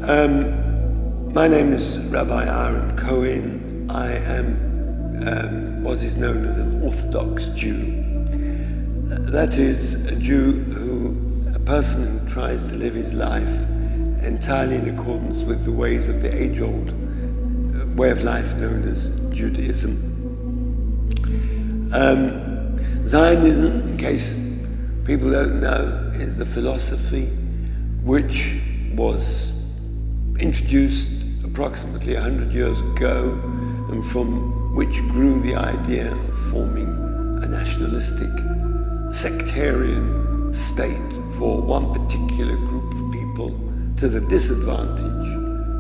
My name is Rabbi Cohen. I am what is known as an Orthodox Jew. That is a person who tries to live his life entirely in accordance with the ways of the age-old way of life known as Judaism. Zionism, in case people don't know, is the philosophy which was introduced approximately 100 years ago, and from which grew the idea of forming a nationalistic, sectarian state for one particular group of people to the disadvantage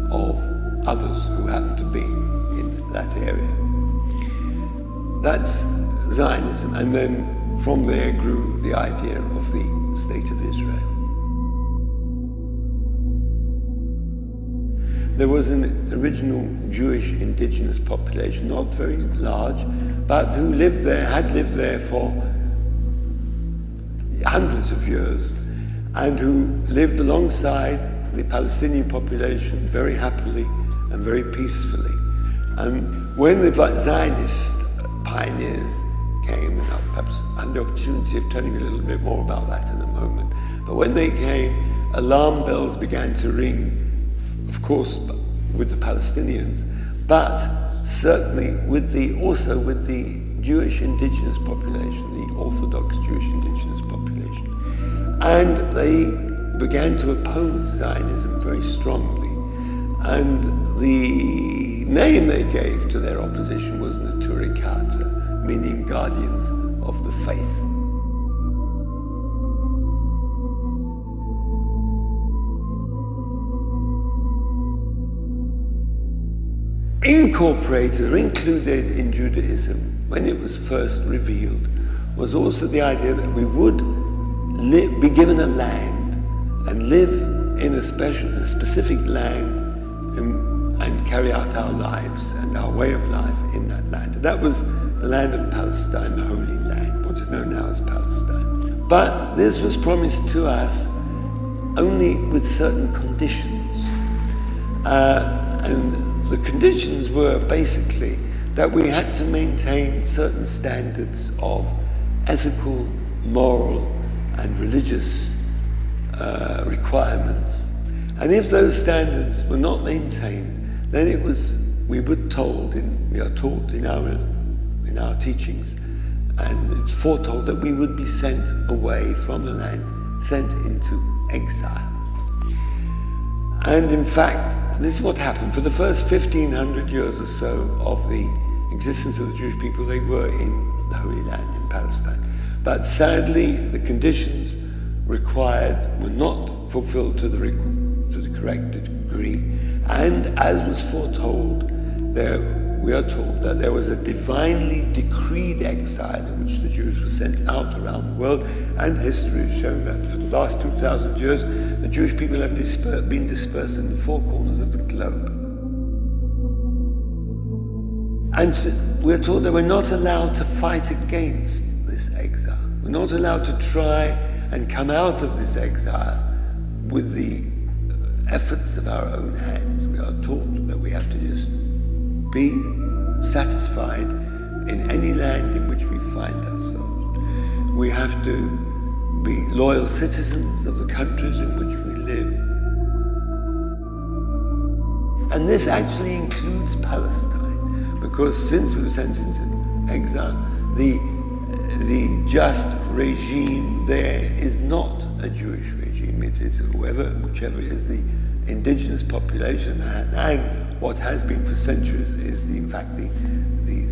of others who happen to be in that area. That's Zionism, and then from there grew the idea of the State of Israel. There was an original Jewish indigenous population, not very large, but who lived there, had lived there for hundreds of years, and who lived alongside the Palestinian population very happily and very peacefully. And when the Zionist pioneers came, and I'll perhaps have the opportunity of telling you a little bit more about that in a moment, but when they came, alarm bells began to ring, of course, with the Palestinians, but certainly also with the Jewish indigenous population, the Orthodox Jewish indigenous population. And they began to oppose Zionism very strongly. And the name they gave to their opposition was Neturei Karta, meaning guardians of the faith. Incorporated or included in Judaism, when it was first revealed, was also the idea that we would be given a land and live in a specific land and carry out our lives and our way of life in that land. And that was the land of Palestine, the Holy Land, what is known now as Palestine. But this was promised to us only with certain conditions. And the conditions were basically that we had to maintain certain standards of ethical, moral, and religious requirements. And if those standards were not maintained, then we are taught in our teachings, and it's foretold that we would be sent away from the land, sent into exile. And in fact, this is what happened. For the first 1,500 years or so of the existence of the Jewish people, they were in the Holy Land, in Palestine. But sadly, the conditions required were not fulfilled to the correct degree. And as was foretold, we are told that there was a divinely decreed exile in which the Jews were sent out around the world, and history has shown that for the last 2,000 years, the Jewish people have been dispersed in the four corners of the globe. And we are told that we're not allowed to fight against this exile. We're not allowed to try and come out of this exile with the efforts of our own hands. We are taught that we have to just be satisfied in any land in which we find ourselves. We have to be loyal citizens of the countries in which we live. And this actually includes Palestine, because since we were sent into exile, the just regime there is not a Jewish regime. It is whichever is the indigenous population, and what has been for centuries is in fact the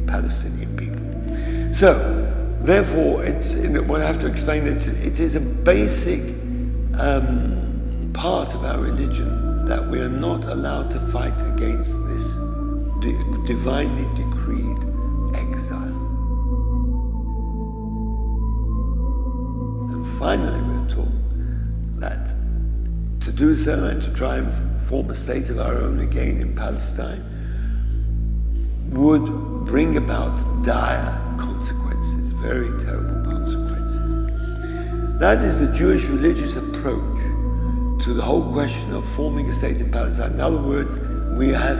Palestinian people. So therefore, what I have to explain, it is a basic part of our religion that we are not allowed to fight against this divinely decreed exile. And finally, we're told that to do so and to try and form a state of our own again in Palestine would bring about dire consequences, very terrible consequences. That is the Jewish religious approach to the whole question of forming a state in Palestine. In other words, we have,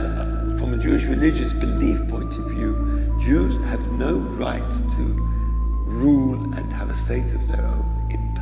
from a Jewish religious belief point of view, Jews have no right to rule and have a state of their own in